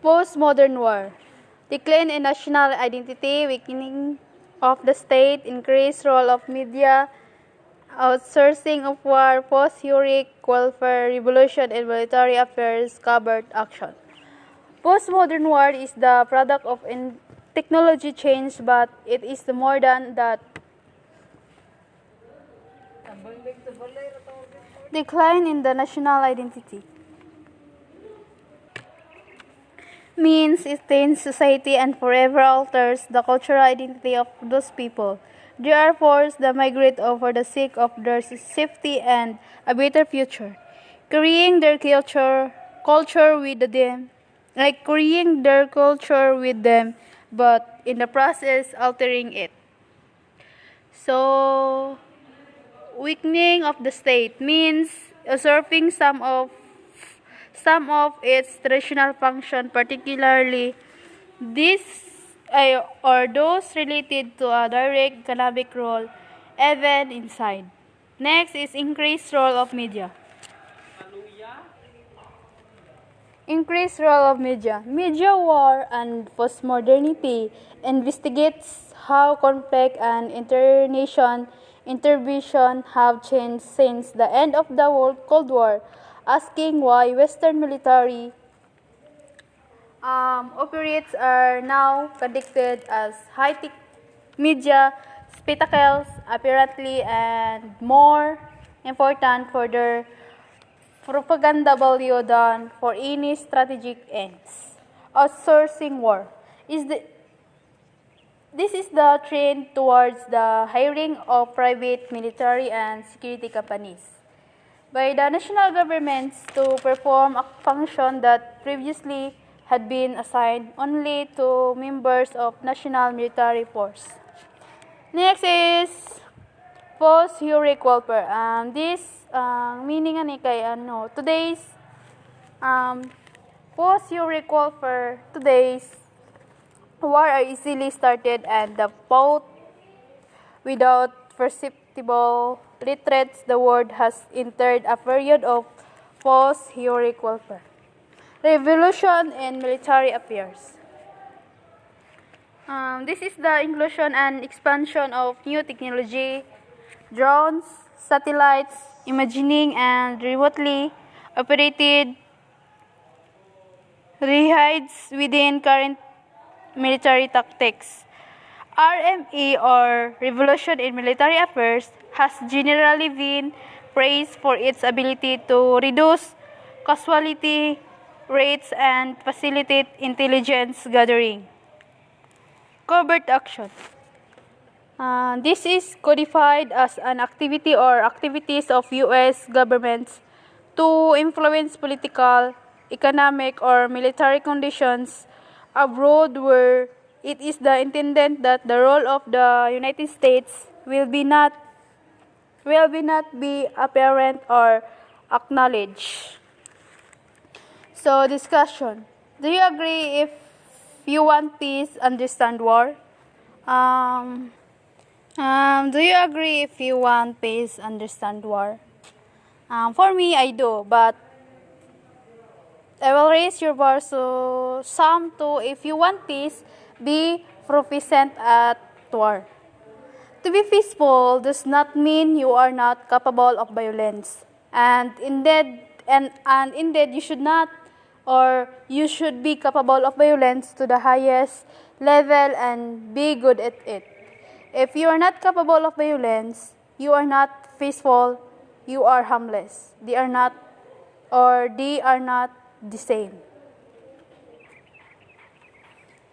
Postmodern war. Decline in national identity, weakening of the state, increased role of media, outsourcing of war, post-heroic welfare, revolution in military affairs, covert action. Postmodern war is the product of technology change, but it is more than that. Decline in the national identity means it taints society and forever alters the cultural identity of those people. They are forced to migrate for the sake of their safety and a better future, carrying their culture with them, but in the process altering it. So, weakening of the state means usurping some of its traditional function, particularly these or those related to a direct economic role, even inside. Next is increased role of media. Increased role of media. Media war and postmodernity investigates how conflict and international intervention have changed since the end of the Cold War, asking why Western military operates are now conducted as high-tech media spectacles, apparently, and more important for their propaganda value than for any strategic ends. Outsourcing war this is the trend towards the hiring of private military and security companies by the national governments to perform a function that previously had been assigned only to members of national military force. Next is post-heroic welfare. This meaning ani kay today's post-heroic welfare, today's war are easily started and the fought without perceptible retreats. The world has entered a period of post-heroic welfare. Revolution in military affairs. This is the inclusion and expansion of new technology, drones, satellites, imaging, and remotely operated raids within current military tactics. RME, or Revolution in Military Affairs, has generally been praised for its ability to reduce casualty rates and facilitate intelligence gathering. Covert action. This is codified as an activity or activities of U.S. governments to influence political, economic, or military conditions abroad where it is the intended that the role of the United States will not be apparent or acknowledged. So, discussion. Do you agree if you want peace, understand war? Do you agree if you want peace, understand war? For me, I do, but I will raise your bar so some too. If you want peace, be proficient at war. To be peaceful does not mean you are not capable of violence, and indeed you should not, or you should be capable of violence to the highest level and be good at it. If you are not capable of violence, you are not peaceful, you are harmless. They are not the same.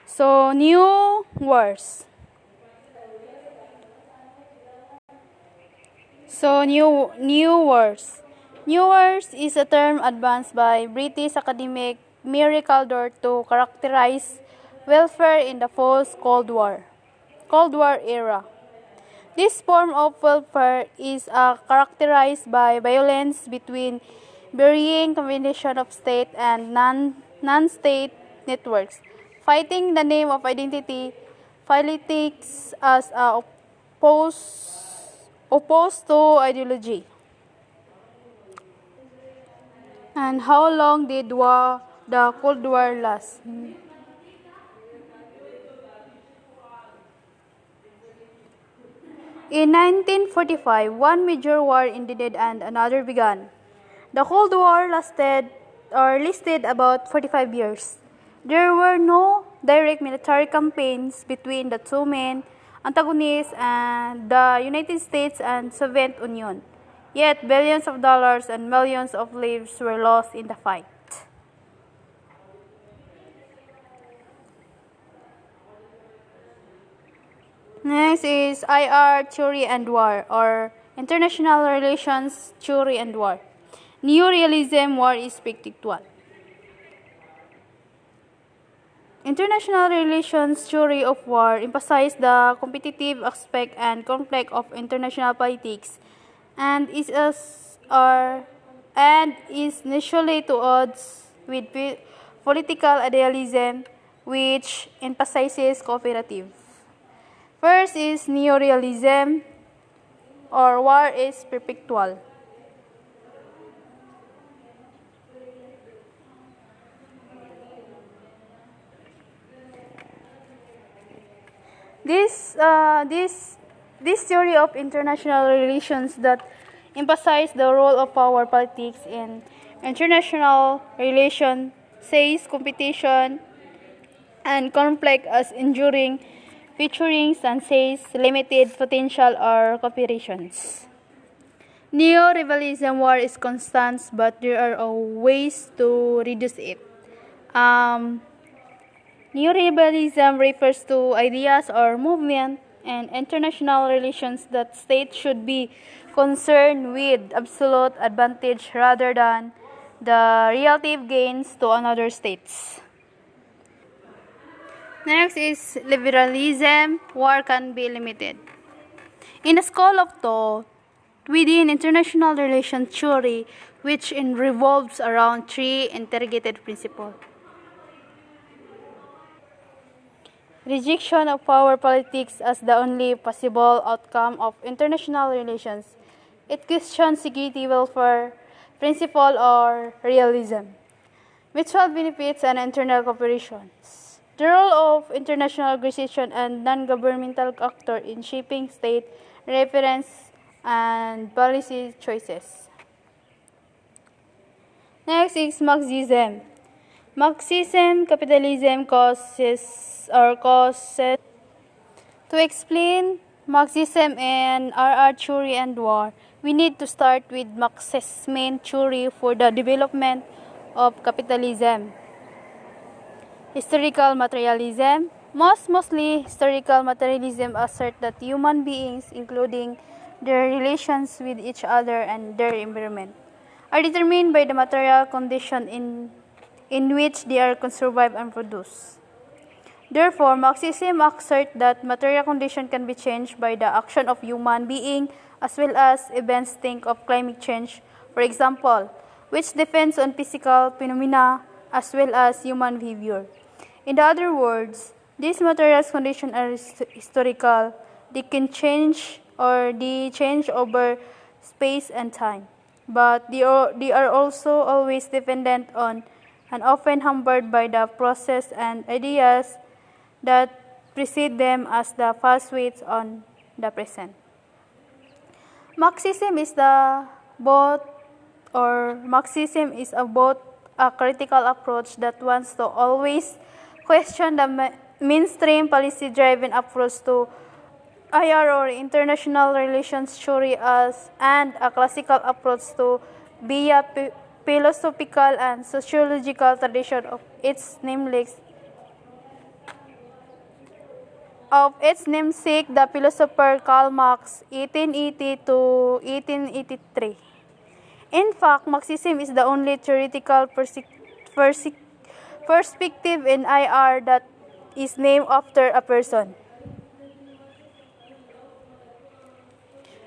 So, new wars. New wars. New wars is a term advanced by British academic Mary Kaldor to characterize welfare in the post-Cold War era. This form of welfare is characterized by violence between varying combination of state and non-state networks, fighting the name of identity politics as opposed to ideology. And how long did the Cold War lasts. In 1945, one major war ended and another began. The Cold War lasted about 45 years. There were no direct military campaigns between the two main antagonists and the United States and Soviet Union. Yet billions of dollars and millions of lives were lost in the fight. Next is IR Theory and War, or International Relations Theory and War. Neorealism War is Spectacular. International relations theory of war emphasizes the competitive aspect and conflict of international politics and is initially to odds with political idealism, which emphasizes cooperative. First is neorealism, or war is perpetual. This theory of international relations that emphasize the role of power politics in international relations says competition and conflict as enduring featuring and says limited potential or cooperations. Neo-rivalism war is constant, but there are ways to reduce it. Neoliberalism refers to ideas or movement and international relations that states should be concerned with absolute advantage rather than the relative gains to another states. Next is liberalism. War can be limited. In a school of thought within international relations theory, which revolves around three interrogated principles. Rejection of power politics as the only possible outcome of international relations. It questions security welfare, principle, or realism. Mutual benefits and internal cooperations. The role of international organization and non-governmental actor in shaping state reference and policy choices. Next is Marxism. Marxism, capitalism causes. To explain Marxism and RR theory and war, we need to start with Marx's main theory for the development of capitalism. Historical materialism. Mostly historical materialism assert that human beings, including their relations with each other and their environment, are determined by the material condition in which they are survive and produce. Therefore, Marxism asserts that material conditions can be changed by the action of human beings as well as events. Think of climate change, for example, which depends on physical phenomena as well as human behavior. In other words, these material conditions are historical. They can change or they change over space and time, but they are also always dependent on and often hampered by the process and ideas that precede them as the fast waits on the present. Marxism is both a critical approach that wants to always question the mainstream policy-driven approach to IR or international relations theory and a classical approach to be a philosophical and sociological tradition of its namesake, the philosopher Karl Marx, 1880 to 1883. In fact, Marxism is the only theoretical perspective in IR that is named after a person.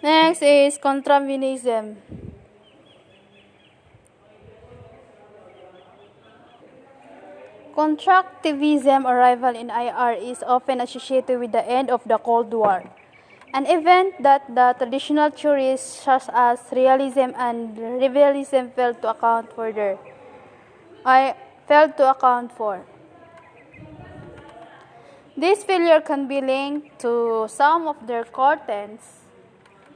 Next is contravenism. Constructivism arrival in IR is often associated with the end of the Cold War, an event that the traditional theories such as realism and realism failed to account for. failed to account for. This failure can be linked to some of their core tenets,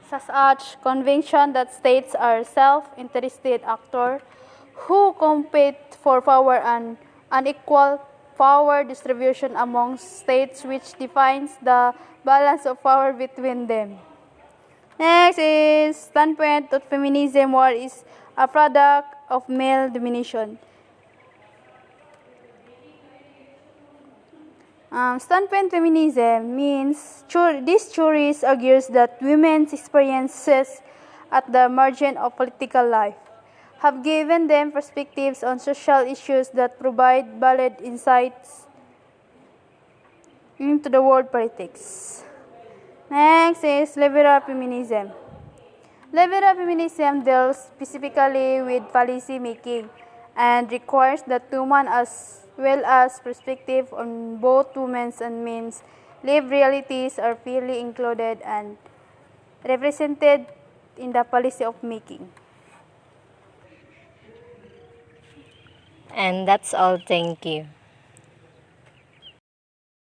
such as conviction that states are self-interested actors who compete for power and unequal power distribution among states, which defines the balance of power between them. Next is standpoint that feminism war is a product of male domination. Standpoint feminism means this theory argues that women's experiences at the margin of political life have given them perspectives on social issues that provide valid insights into the world politics. Next is liberal feminism. Liberal feminism deals specifically with policy making and requires that women as well as perspective on both women's and men's lived realities are fairly included and represented in the policy of making. And that's all. Thank you.